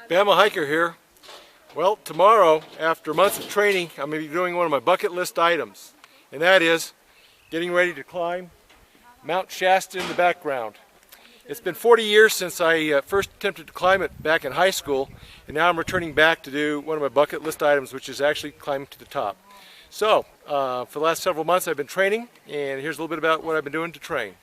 Bama hiker here. Well, tomorrow, after months of training, I'm going to be doing one of my bucket list items, and that is getting ready to climb Mount Shasta in the background. It's been 40 years since I first attempted to climb it back in high school, and now I'm returning back to do one of my bucket list items, which is actually climbing to the top. So, for the last several months I've been training, and here's a little bit about what I've been doing to train.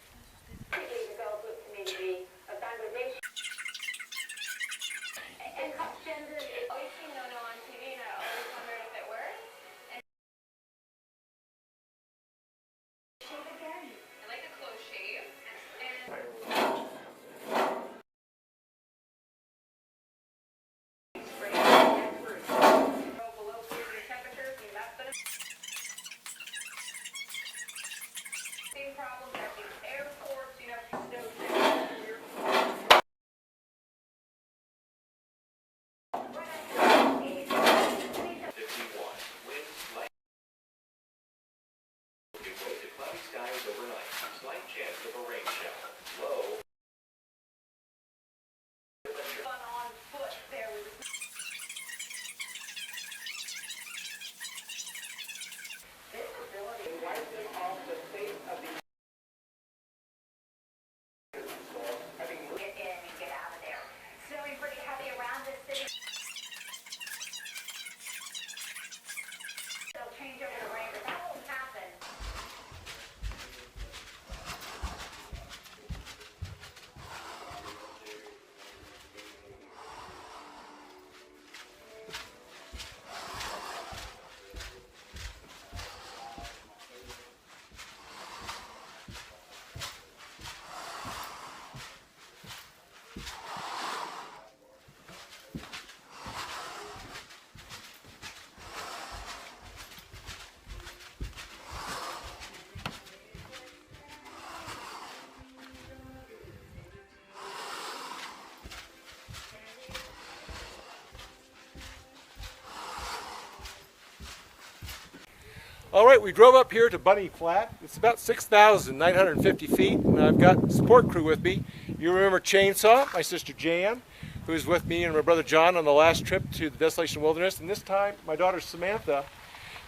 Alright, we drove up here to Bunny Flat. It's about 6,950 feet, and I've got a support crew with me. You remember Chainsaw, my sister Jan, who's with me and my brother John on the last trip to the Desolation Wilderness. And this time, my daughter Samantha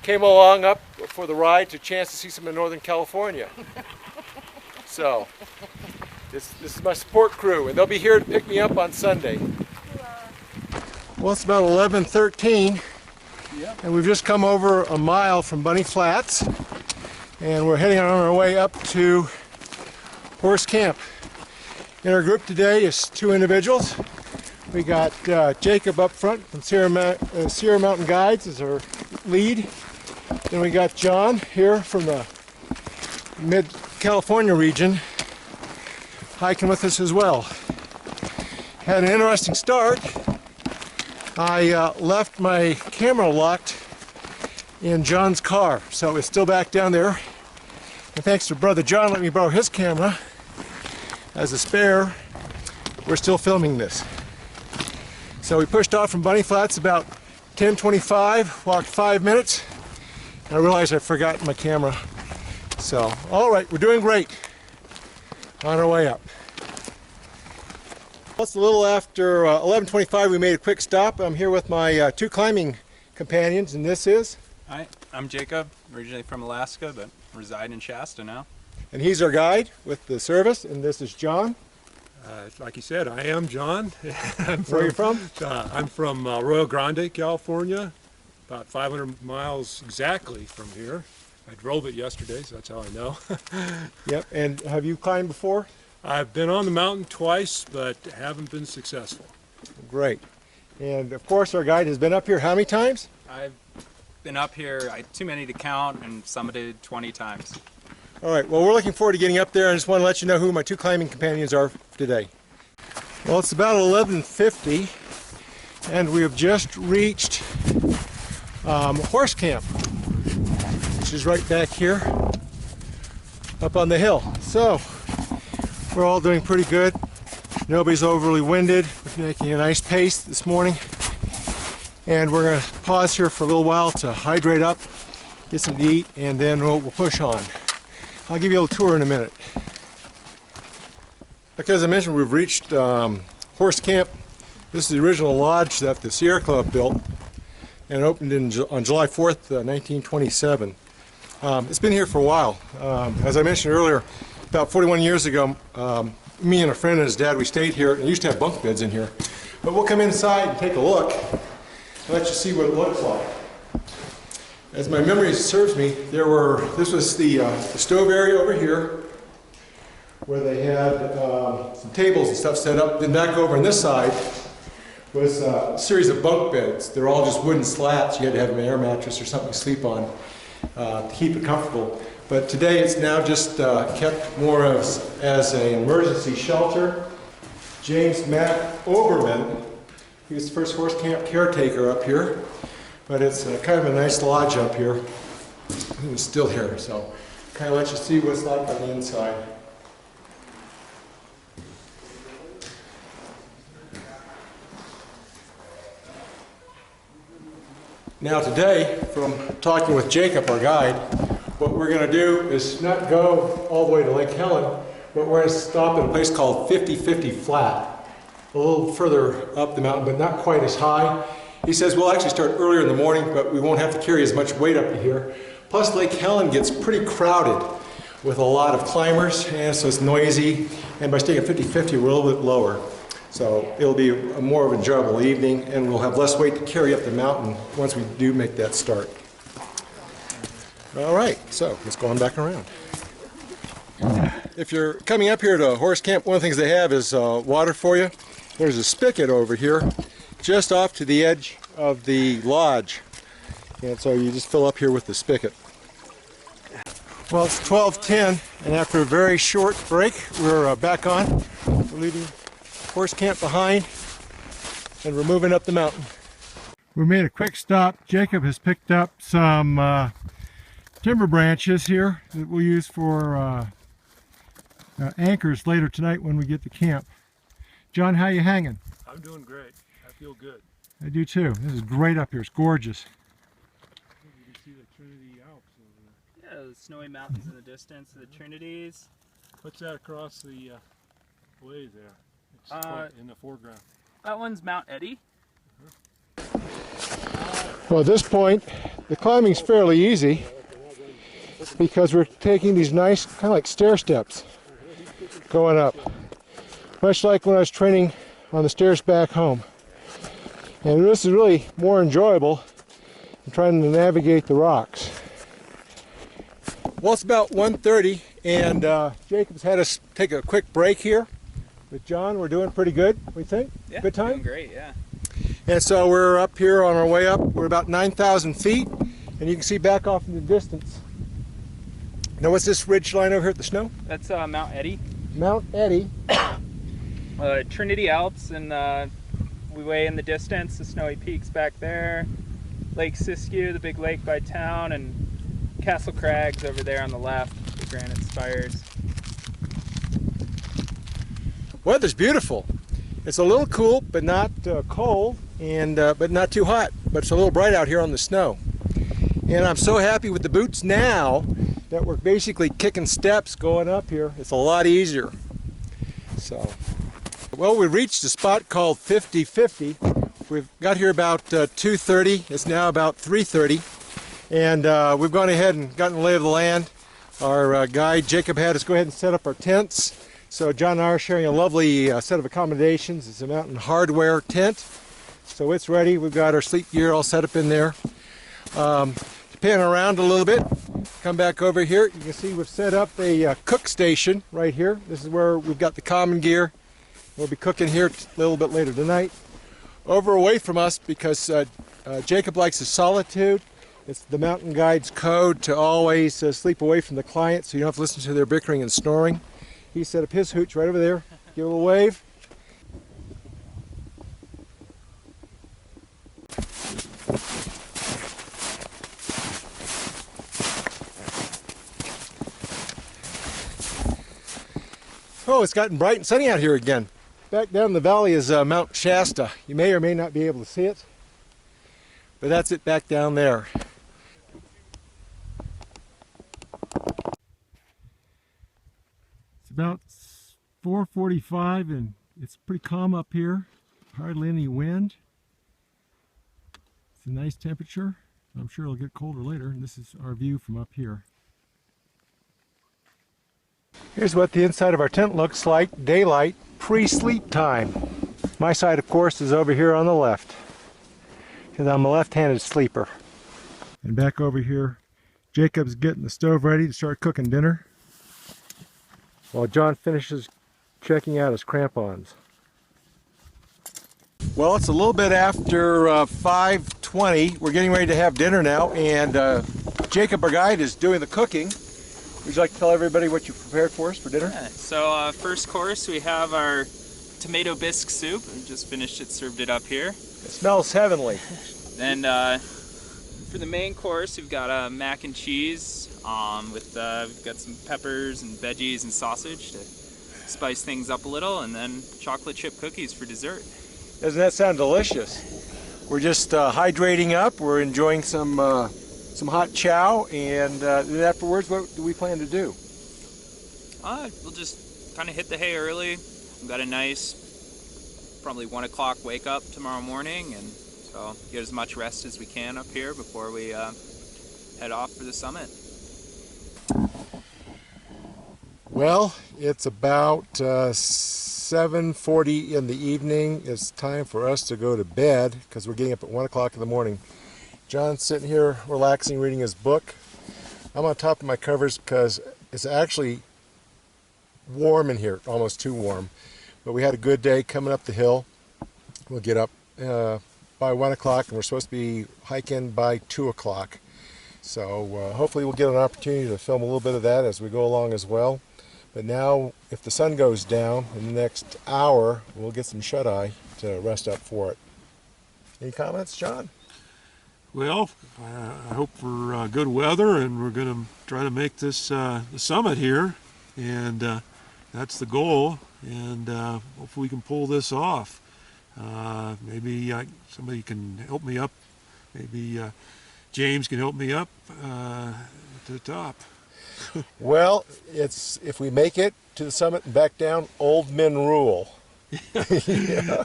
came along up for the ride to chance to see some of Northern California. So, this is my support crew, and they'll be here to pick me up on Sunday. Well, it's about 11:13. Yep. And we've just come over a mile from Bunny Flats, and we're heading on our way up to Horse Camp. In our group today is two individuals. We got Jacob up front from Sierra Mountain Guides as our lead. Then we got John here from the mid-California region hiking with us as well. Had an interesting start. I left my camera locked in John's car, so it's still back down there. And thanks to brother John, let me borrow his camera as a spare. We're still filming this. So we pushed off from Bunny Flats about 10:25, walked 5 minutes, and I realized I'd forgotten my camera. So, all right, we're doing great on our way up. It's a little after 11:25. We made a quick stop. I'm here with my two climbing companions, and this is? Hi, I'm Jacob, originally from Alaska, but reside in Shasta now. And he's our guide with the service, and this is John. Like you said, I am John. Where are you from? I'm from Rio Grande, California, about 500 miles exactly from here. I drove it yesterday, so that's how I know. Yep, and have you climbed before? I've been on the mountain twice, but haven't been successful. Great. And of course our guide has been up here how many times? I've been up here, too many to count, and summited 20 times. All right, well, we're looking forward to getting up there. I just want to let you know who my two climbing companions are today. Well, it's about 11:50, and we have just reached Horse Camp, which is right back here up on the hill. So, we're all doing pretty good. Nobody's overly winded. We're making a nice pace this morning. And we're going to pause here for a little while to hydrate up, get something to eat, and then we'll push on. I'll give you a little tour in a minute. Like as I mentioned, we've reached Horse Camp This is the original lodge that the Sierra Club built and opened on July 4th, 1927. It's been here for a while. As I mentioned earlier, about 41 years ago, me and a friend and his dad, we stayed here and used to have bunk beds in here. But we'll come inside and take a look and let you see what it looks like. As my memory serves me, this was the stove area over here, where they had some tables and stuff set up. Then back over on this side was a series of bunk beds. They're all just wooden slats. You had to have an air mattress or something to sleep on to keep it comfortable. But today it's now just kept more as an emergency shelter. James Matt Oberman, he was the first horse camp caretaker up here. But it's kind of a nice lodge up here. It's still here, so kind of let you see what it's like on the inside. Now today, from talking with Jacob, our guide, what we're going to do is not go all the way to Lake Helen, but we're going to stop at a place called 50-50 Flat, a little further up the mountain, but not quite as high. He says we'll actually start earlier in the morning, but we won't have to carry as much weight up to here. Plus, Lake Helen gets pretty crowded with a lot of climbers, and so it's noisy. And by staying at 50-50, we're a little bit lower. So it'll be a more of an enjoyable evening, and we'll have less weight to carry up the mountain once we do make that start. All right, so let's go on back around. If you're coming up here to horse camp, one of the things they have is water for you. There's a spigot over here, just off to the edge of the lodge. And so you just fill up here with the spigot. Well, it's 12:10, and after a very short break, we're back on. We're leaving horse camp behind, and we're moving up the mountain. We made a quick stop. Jacob has picked up some timber branches here that we'll use for anchors later tonight when we get to camp. John, how you hanging? I'm doing great. I feel good. I do too. This is great up here. It's gorgeous. You can see the Trinity Alps over there. Yeah, the snowy mountains in the distance, the Trinities. What's that across the way there? It's in the foreground. That one's Mount Eddy. Well, at this point, the climbing's fairly easy because we're taking these nice, kind of like stair steps going up. Much like when I was training on the stairs back home. And this is really more enjoyable than trying to navigate the rocks. Well, it's about 1:30, and Jacob's had us take a quick break here. With John, we're doing pretty good, we think? Yeah, good time? doing great, yeah. And so we're up here on our way up. We're about 9,000 feet, and you can see back off in the distance. Now, what's this ridge line over here at the snow? That's Mount Eddy. Mount Eddy. Trinity Alps, and we way in the distance, the snowy peaks back there. Lake Siskiyou, the big lake by town, and Castle Crags over there on the left, the granite spires. Weather's beautiful. It's a little cool, but not cold, and but not too hot. But it's a little bright out here on the snow. And I'm so happy with the boots now that we're basically kicking steps going up here. It's a lot easier. So, well, we reached a spot called 50-50. We've got here about 2:30. It's now about 3:30, and we've gone ahead and gotten the lay of the land. Our guide Jacob had us go ahead and set up our tents. So John and I are sharing a lovely set of accommodations. It's a mountain hardware tent. So it's ready. We've got our sleep gear all set up in there. To pan around a little bit, come back over here. You can see we've set up a cook station right here. This is where we've got the common gear. We'll be cooking here a little bit later tonight. Over away from us, because Jacob likes his solitude. It's the mountain guide's code to always sleep away from the client so you don't have to listen to their bickering and snoring. He set up his hooch right over there. Give it a little wave. Oh, it's gotten bright and sunny out here again. Back down the valley is Mount Shasta. You may or may not be able to see it, but that's it back down there. It's about 4:45 and it's pretty calm up here. Hardly any wind. It's a nice temperature. I'm sure it'll get colder later, and this is our view from up here. Here's what the inside of our tent looks like, daylight, pre-sleep time. My side, of course, is over here on the left, because I'm a left-handed sleeper. And back over here, Jacob's getting the stove ready to start cooking dinner, while John finishes checking out his crampons. Well, it's a little bit after 5:20. We're getting ready to have dinner now, and Jacob, our guide, is doing the cooking. Would you like to tell everybody what you prepared for us for dinner? Yeah, so first course, we have our tomato bisque soup. We just finished it, served it up here. It smells heavenly. Then for the main course, we've got mac and cheese with we've got some peppers and veggies and sausage to spice things up a little, and then chocolate chip cookies for dessert. Doesn't that sound delicious? We're just hydrating up. We're enjoying some hot chow, and then afterwards, what do we plan to do? We'll just kind of hit the hay early. We've got a nice, probably 1 o'clock wake up tomorrow morning, and so get as much rest as we can up here before we head off for the summit. Well, it's about 7:40 in the evening. It's time for us to go to bed because we're getting up at 1 o'clock in the morning. John's sitting here relaxing, reading his book. I'm on top of my covers because it's actually warm in here, almost too warm. But we had a good day coming up the hill. We'll get up by 1 o'clock, and we're supposed to be hiking by 2 o'clock. So hopefully we'll get an opportunity to film a little bit of that as we go along as well. But now, if the sun goes down in the next hour, we'll get some shut-eye to rest up for it. Any comments, John? Well, I hope for good weather, and we're going to try to make this the summit here, and that's the goal, and hopefully we can pull this off. Maybe somebody can help me up. Maybe James can help me up to the top. Well, it's if we make it to the summit and back down, old men rule. Yeah.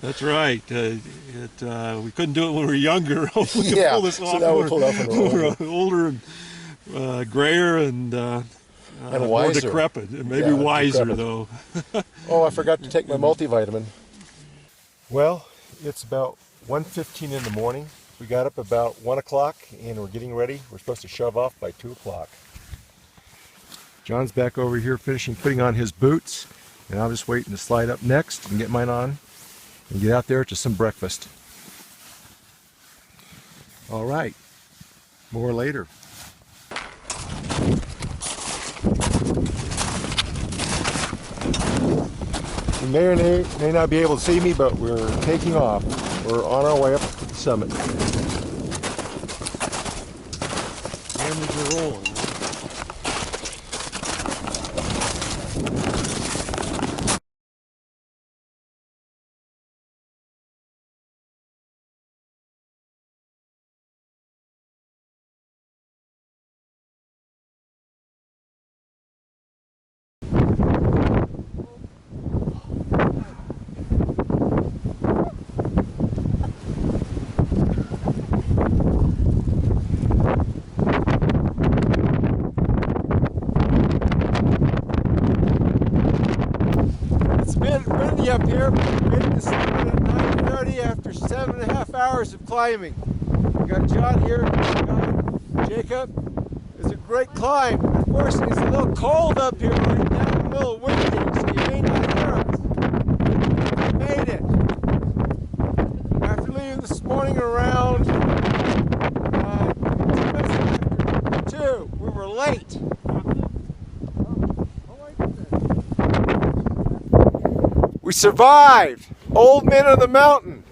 That's right. We couldn't do it when we were younger. We can pull this off. So now we'll pull it off when we're older and grayer and wiser. more decrepit, and maybe wiser though. Oh, I forgot to take my multivitamin. Well, it's about 1:15 in the morning. We got up about 1 o'clock and we're getting ready. We're supposed to shove off by 2 o'clock. John's back over here finishing putting on his boots, and I'm just waiting to slide up next and get mine on and get out there to some breakfast. All right, more later. You may or may not be able to see me, but we're taking off. We're on our way up to the summit. Cameras are rolling. Windy up here, made it to summit at 9:30 after 7.5 hours of climbing. We got John here, Jacob. It's a great climb. Unfortunately, it's a little cold up here right now in the middle of windy, so you may not hear us. We made it. After leaving this morning around 2, we were late. We survived! Old men of the mountain!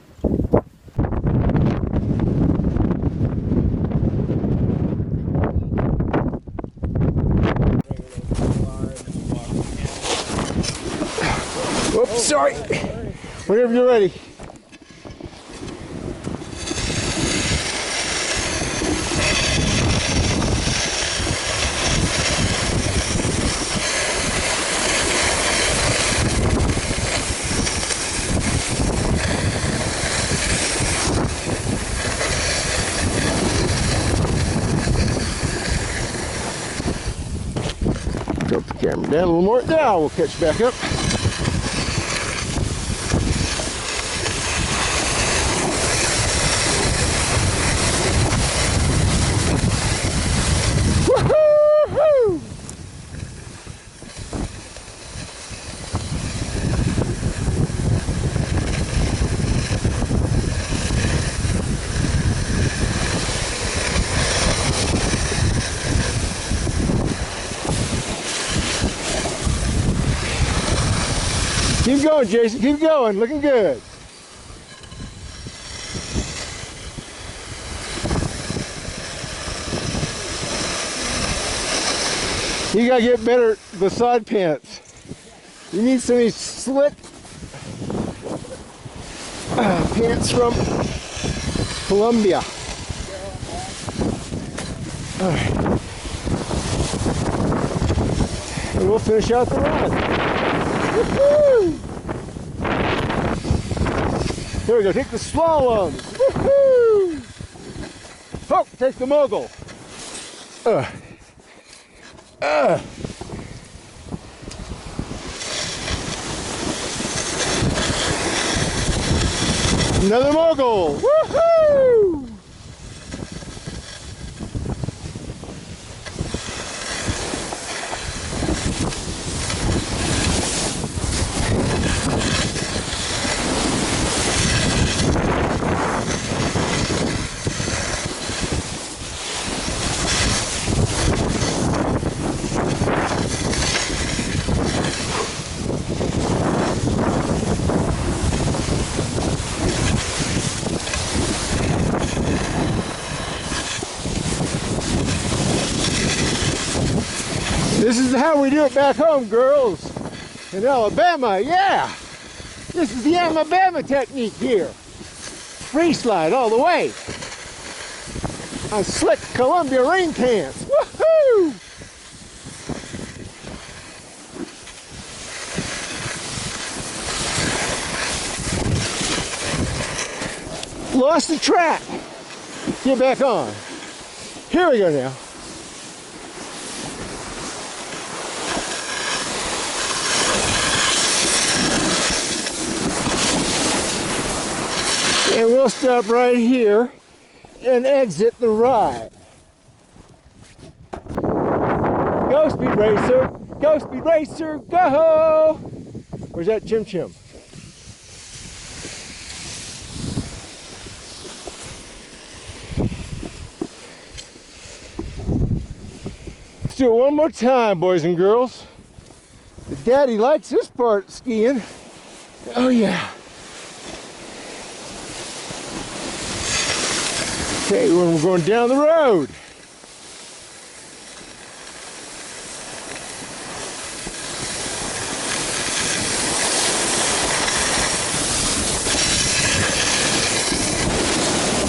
Oops, sorry! Whenever you're ready. Tilt the camera down a little more. Now we'll catch back up. Woo-hoo-hoo! Keep going, Jason. Keep going. Looking good. You gotta get better the side pants. You need some of these slick pants from Colombia. All right. And we'll finish out the run. Woo-hoo! Here we go, take the slalom. Woo-hoo! Oh, take the mogul. Another mogul. Woo-hoo! This is how we do it back home, girls. In Alabama, yeah. This is the Alabama technique here. Free slide all the way. On slick Columbia rain pants. Woohoo! Lost the track. Get back on. Here we go now. And we'll stop right here and exit the ride. Go, Speed Racer! Go, Speed Racer! Go! Where's that Chim Chim? Let's do it one more time, boys and girls. The daddy likes this part of skiing. Oh yeah. Okay, we're going down the road.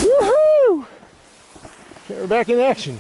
Woohoo! Okay, we're back in action.